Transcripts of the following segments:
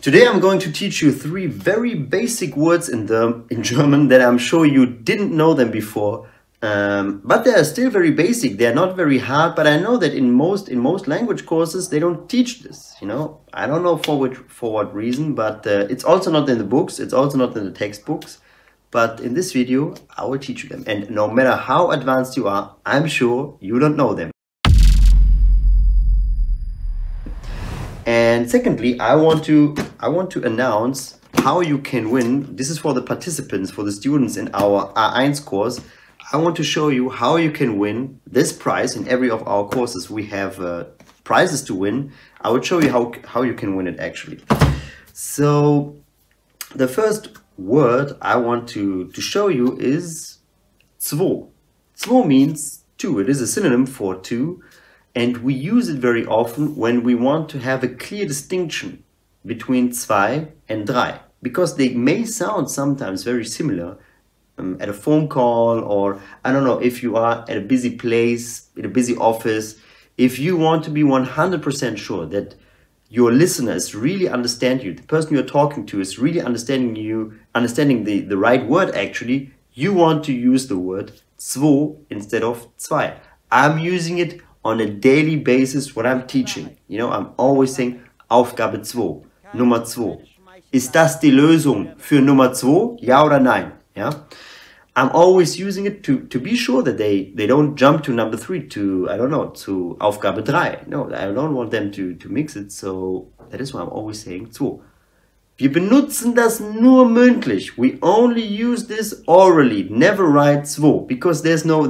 Today I'm going to teach you three very basic words in German that I'm sure you didn't know them before, but they are still very basic. They are not very hard, but I know that in most language courses they don't teach this. You know, I don't know for what reason, but it's also not in the books. It's also not in the textbooks. But in this video I will teach you them, and no matter how advanced you are, I'm sure you don't know them. And secondly, I want to announce how you can win. This is for the participants, for the students in our A1 course. I want to show you how you can win this prize. In every of our courses we have prizes to win. I will show you how you can win it actually. So the first word I want to show you is zwo. Zwo means two. It is a synonym for two. And we use it very often when we want to have a clear distinction between zwei and drei, because they may sound sometimes very similar at a phone call, or I don't know, if you are at a busy place, in a busy office. If you want to be 100% sure that your listeners really understand you, the person you're talking to is really understanding you, understanding the right word actually, you want to use the word zwo instead of zwei. I'm using it on a daily basis when I'm teaching. You know, I'm always saying Aufgabe 2, Nummer 2. Ist das die Lösung für Nummer 2? Ja oder nein? Yeah? I'm always using it to be sure that they don't jump to number 3, to, I don't know, to Aufgabe 3. No, I don't want them to mix it, so that is why I'm always saying 2. Wir benutzen das nur mündlich. We only use this orally, never write 2, because there's no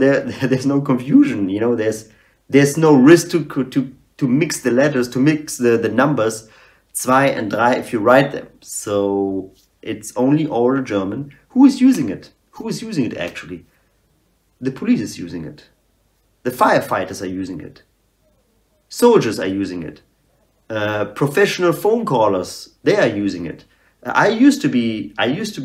confusion, you know, there's no risk to mix the letters, to mix the numbers, zwei and drei, if you write them. So it's only oral German. Who is using it? Who is using it actually? The police is using it. The firefighters are using it. Soldiers are using it. Professional phone callers, they are using it. I used to be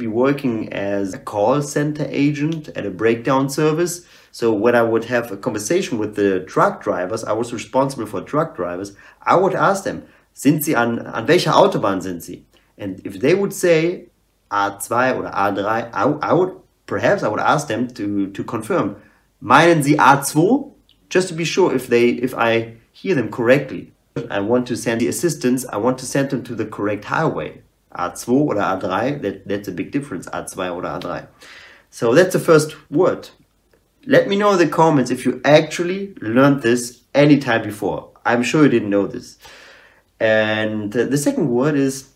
working as a call center agent at a breakdown service. So when I would have a conversation with the truck drivers, I was responsible for truck drivers. I would ask them, sind Sie an welcher Autobahn sind Sie? And if they would say A2 or A3, I would ask them to confirm, meinen Sie A2? Just to be sure if I hear them correctly. I want to send the assistants, I want to send them to the correct highway. A2 or A3, that's a big difference, A2 or A3. So that's the first word. Let me know in the comments if you actually learned this anytime before. I'm sure you didn't know this. And the second word is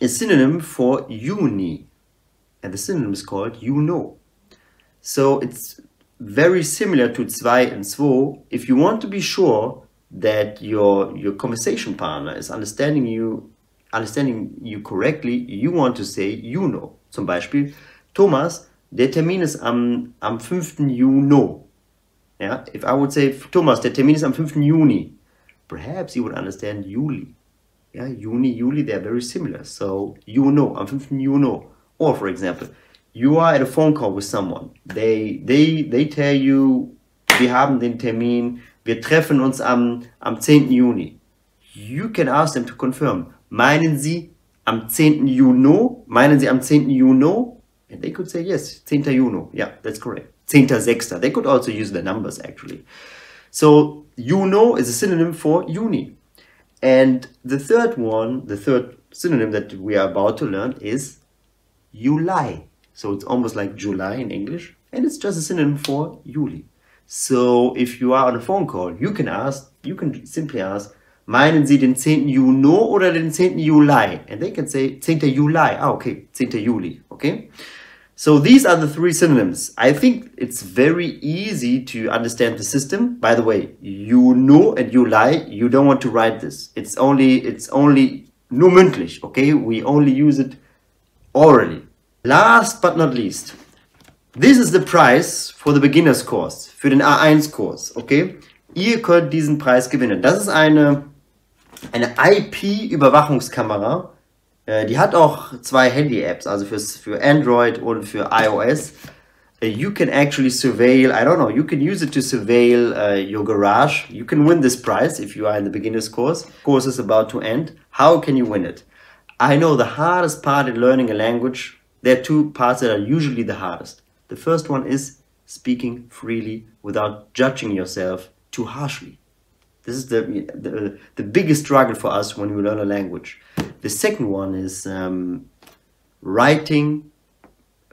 a synonym for uni. And the synonym is called you know. So it's very similar to zwei and zwo. If you want to be sure that your conversation partner is understanding you correctly, you want to say you know. Zum Beispiel, Thomas, der Termin ist am 5. Juni. Yeah? If I would say, Thomas, der Termin ist am 5. Juni, perhaps you would understand Juli. Yeah? Juni, Juli, they are very similar. So, you know, am 5. Juni. Or, for example, you are at a phone call with someone. They tell you, wir haben den Termin, wir treffen uns am 10. Juni. You can ask them to confirm. Meinen Sie am 10. Juni? Meinen Sie am 10. Juni? And they could say yes, 10. Juni. Yeah, that's correct. 10.6. They could also use the numbers actually. So, you know is a synonym for uni. And the third synonym that we are about to learn is July. So it's almost like July in English. And it's just a synonym for Juli. So if you are on a phone call, you can simply ask, meinen Sie den 10. Juni oder den 10. Juli? And they can say 10. Juli. Ah, okay, 10. Juli. Okay. So these are the three synonyms. I think it's very easy to understand the system. By the way, you know and you lie, you don't want to write this. It's only nur mündlich, okay? We only use it orally. Last but not least, this is the prize for the beginners course, für den A1 Kurs, okay? Ihr könnt diesen Preis gewinnen. Das ist eine IP-Überwachungskamera. Die hat auch zwei Handy-Apps, also für Android und für iOS. You can actually surveil, I don't know, you can use it to surveil your garage. You can win this prize if you are in the beginner's course. The course is about to end. How can you win it? I know the hardest part in learning a language, there are two parts that are usually the hardest. The first one is speaking freely without judging yourself too harshly. This is the biggest struggle for us when we learn a language. The second one is writing,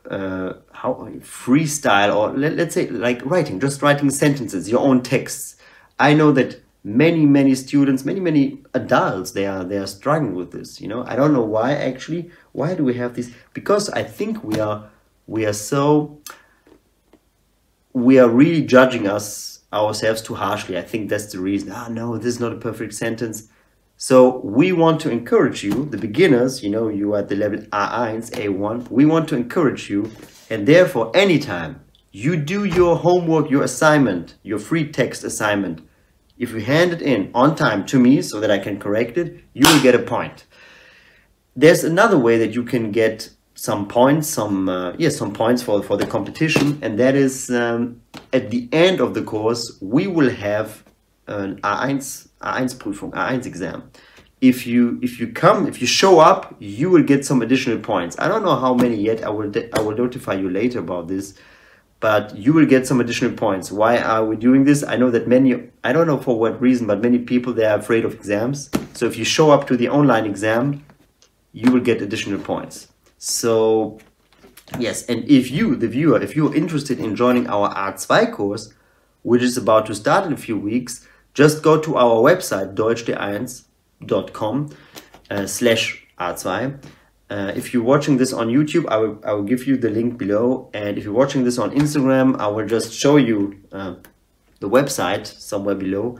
freestyle, or let's say like writing, just writing sentences, your own texts. I know that many students, many adults, they are struggling with this. You know, I don't know why actually. Why do we have this? Because I think we are really judging ourselves too harshly. I think that's the reason. No, this is not a perfect sentence. So we want to encourage you, the beginners, you know, you are at the level A1, A1, we want to encourage you, and therefore anytime you do your homework, your assignment, your free text assignment, if you hand it in on time to me so that I can correct it, you will get a point. There's another way that you can get some points, some points for the competition, and that is at the end of the course we will have an A1 exam. If you show up, you will get some additional points. I don't know how many yet. I will notify you later about this, but you will get some additional points. Why are we doing this? I know that I don't know for what reason, but many people, they are afraid of exams. So if you show up to the online exam, you will get additional points. So yes, and if you, the viewer, if you're interested in joining our A2 course, which is about to start in a few weeks, just go to our website deutschd1.com/A2. If you're watching this on YouTube, I will give you the link below, and if you're watching this on Instagram, I will just show you the website somewhere below.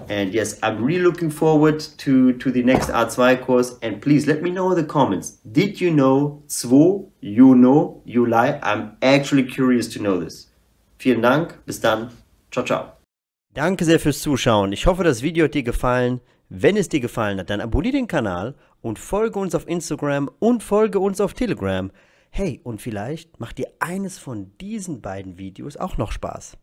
And yes, I'm really looking forward to the next A2 course, and please let me know in the comments. Did you know 2, you know, you lie? I'm actually curious to know this. Vielen Dank, bis dann, ciao, ciao. Danke sehr fürs Zuschauen. Ich hoffe, das Video hat dir gefallen. Wenn es dir gefallen hat, dann abonniere den Kanal und folge uns auf Instagram und folge uns auf Telegram. Hey, und vielleicht macht dir eines von diesen beiden Videos auch noch Spaß.